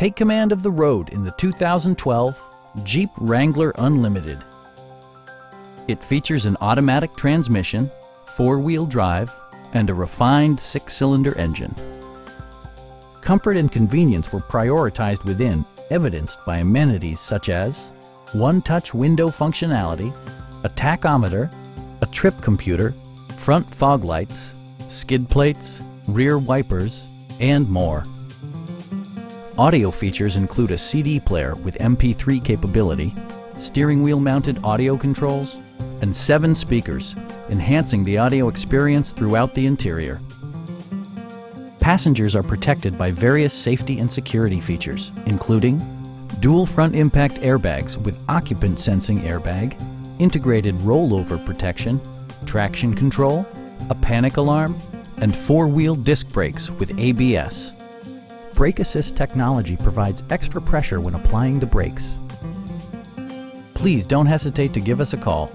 Take command of the road in the 2012 Jeep Wrangler Unlimited. It features an automatic transmission, four-wheel drive, and a refined six-cylinder engine. Comfort and convenience were prioritized within, evidenced by amenities such as one-touch window functionality, a tachometer, a trip computer, front fog lights, skid plates, rear wipers, and more. Audio features include a CD player with MP3 capability, steering wheel mounted audio controls, and 7 speakers, enhancing the audio experience throughout the interior. Passengers are protected by various safety and security features, including dual front impact airbags with occupant sensing airbag, integrated rollover protection, traction control, a panic alarm, and 4-wheel disc brakes with ABS. Brake Assist technology provides extra pressure when applying the brakes. Please don't hesitate to give us a call.